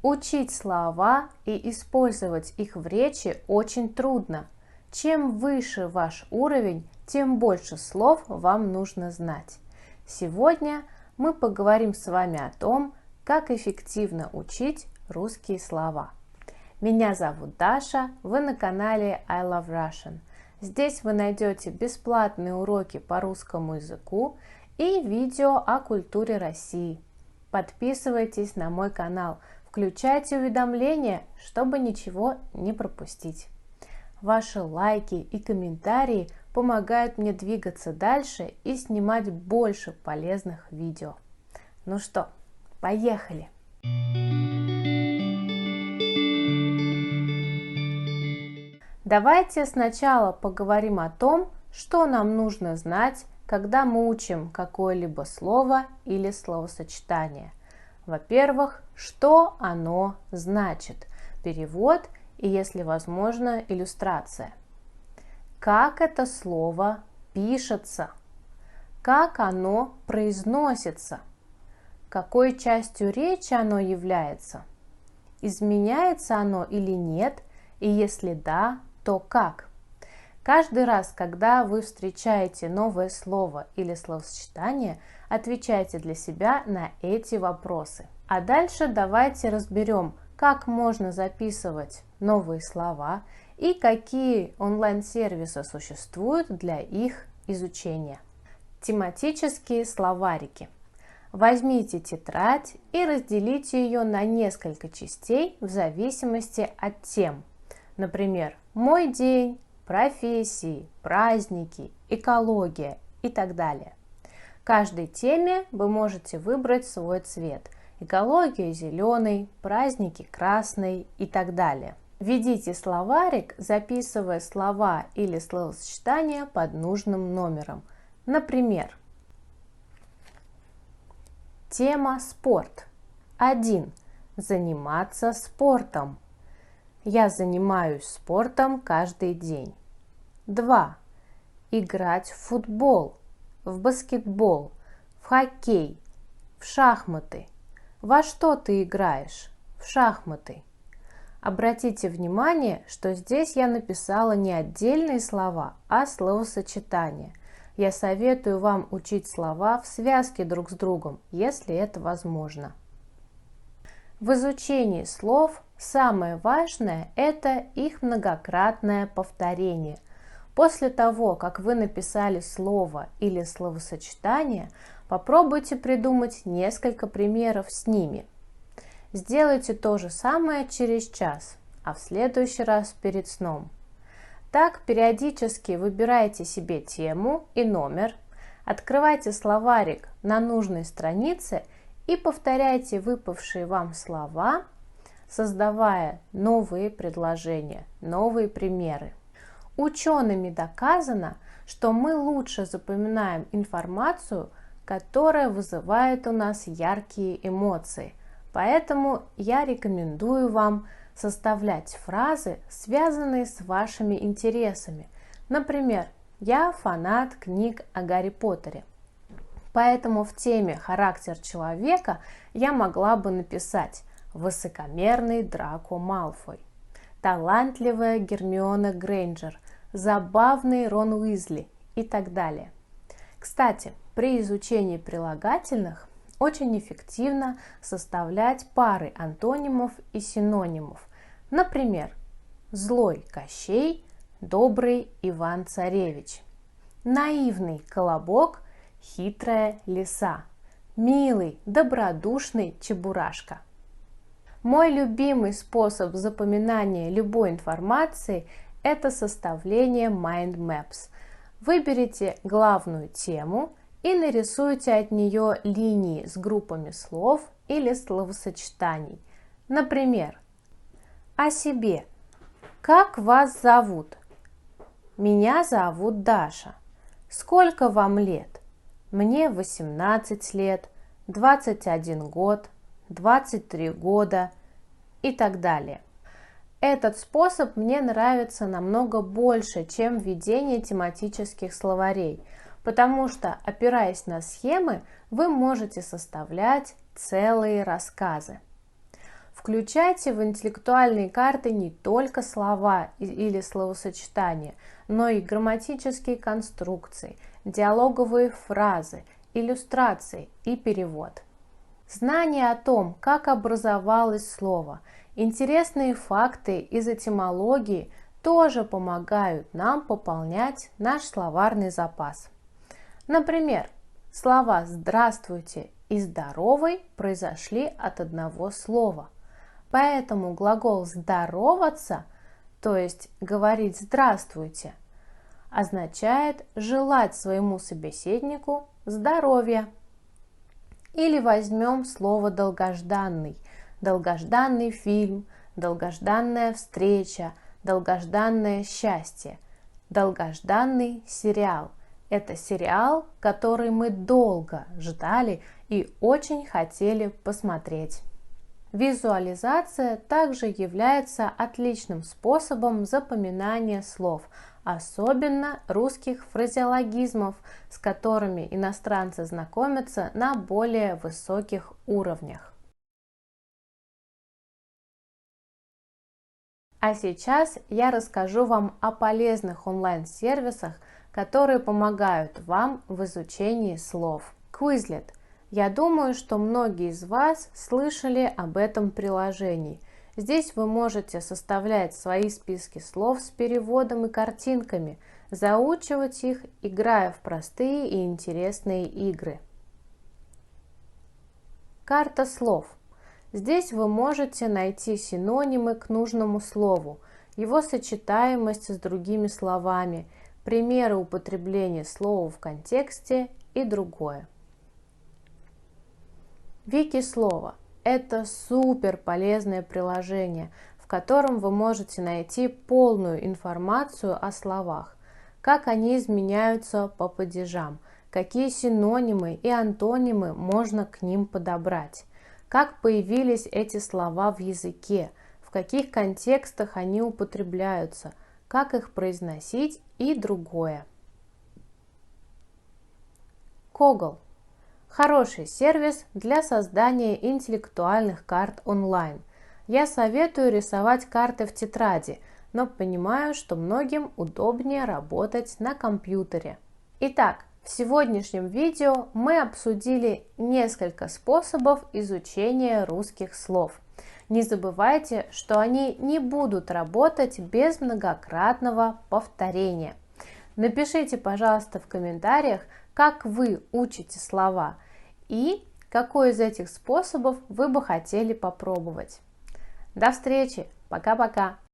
Учить слова и использовать их в речи очень трудно. Чем выше ваш уровень, тем больше слов вам нужно знать. Сегодня мы поговорим с вами о том, как эффективно учить русские слова. Меня зовут Даша, вы на канале I Love Russian. Здесь вы найдете бесплатные уроки по русскому языку и видео о культуре России. Подписывайтесь на мой канал, включайте уведомления, чтобы ничего не пропустить. Ваши лайки и комментарии помогают мне двигаться дальше и снимать больше полезных видео. Ну что, поехали! Давайте сначала поговорим о том, что нам нужно знать, когда мы учим какое-либо слово или словосочетание. Во-первых, что оно значит? Перевод и, если возможно, иллюстрация. Как это слово пишется? Как оно произносится? Какой частью речи оно является? Изменяется оно или нет? И если да, то как? Каждый раз, когда вы встречаете новое слово или словосочетание, отвечайте для себя на эти вопросы. А дальше давайте разберем, как можно записывать новые слова и какие онлайн-сервисы существуют для их изучения. Тематические словарики. Возьмите тетрадь и разделите ее на несколько частей в зависимости от тем. Например, «Мой день», «Профессии», «Праздники», «Экология» и так далее. Каждой теме вы можете выбрать свой цвет. Экология – зеленый, праздники – красный и так далее. Введите словарик, записывая слова или словосочетания под нужным номером. Например, тема «Спорт». 1. Заниматься спортом. Я занимаюсь спортом каждый день. 2. Играть в футбол, в баскетбол, в хоккей, в шахматы. Во что ты играешь? В шахматы. Обратите внимание, что здесь я написала не отдельные слова, а словосочетания. Я советую вам учить слова в связке друг с другом, если это возможно. В изучении слов самое важное – это их многократное повторение. После того, как вы написали слово или словосочетание, попробуйте придумать несколько примеров с ними. Сделайте то же самое через час, а в следующий раз перед сном. Так периодически выбирайте себе тему и номер, открывайте словарик на нужной странице и повторяйте выпавшие вам слова, создавая новые предложения, новые примеры. Учеными доказано, что мы лучше запоминаем информацию, которая вызывает у нас яркие эмоции. Поэтому я рекомендую вам составлять фразы, связанные с вашими интересами. Например, я фанат книг о Гарри Поттере. Поэтому в теме «Характер человека» я могла бы написать «Высокомерный Драко Малфой», «Талантливая Гермиона Грейнджер», «Забавный Рон Уизли» и так далее. Кстати, при изучении прилагательных очень эффективно составлять пары антонимов и синонимов. Например, злой Кощей, добрый Иван-Царевич, наивный Колобок, хитрая лиса, милый, добродушный Чебурашка. Мой любимый способ запоминания любой информации – это составление mind maps. Выберите главную тему и нарисуйте от нее линии с группами слов или словосочетаний. Например, о себе. Как вас зовут? Меня зовут Даша. Сколько вам лет? Мне 18 лет, 21 год, 23 года и так далее. Этот способ мне нравится намного больше, чем введение тематических словарей, потому что, опираясь на схемы, вы можете составлять целые рассказы. Включайте в интеллектуальные карты не только слова или словосочетания, но и грамматические конструкции, диалоговые фразы, иллюстрации и перевод. Знание о том, как образовалось слово, интересные факты из этимологии тоже помогают нам пополнять наш словарный запас. Например, слова «здравствуйте» и «здоровый» произошли от одного слова. Поэтому глагол «здороваться», то есть говорить «здравствуйте», означает желать своему собеседнику здоровья. Или возьмем слово «долгожданный». Долгожданный фильм, долгожданная встреча, долгожданное счастье. Долгожданный сериал. Это сериал, который мы долго ждали и очень хотели посмотреть. Визуализация также является отличным способом запоминания слов, особенно русских фразеологизмов, с которыми иностранцы знакомятся на более высоких уровнях. А сейчас я расскажу вам о полезных онлайн-сервисах, которые помогают вам в изучении слов. Quizlet. Я думаю, что многие из вас слышали об этом приложении. Здесь вы можете составлять свои списки слов с переводом и картинками, заучивать их, играя в простые и интересные игры. Карта слов. Здесь вы можете найти синонимы к нужному слову, его сочетаемость с другими словами, примеры употребления слова в контексте и другое. Викислово – это супер полезное приложение, в котором вы можете найти полную информацию о словах, как они изменяются по падежам, какие синонимы и антонимы можно к ним подобрать, как появились эти слова в языке, в каких контекстах они употребляются, как их произносить и другое. Koggle. Хороший сервис для создания интеллектуальных карт онлайн. Я советую рисовать карты в тетради, но понимаю, что многим удобнее работать на компьютере. Итак, в сегодняшнем видео мы обсудили несколько способов изучения русских слов. Не забывайте, что они не будут работать без многократного повторения. Напишите, пожалуйста, в комментариях, как вы учите слова и какой из этих способов вы бы хотели попробовать. До встречи! Пока-пока!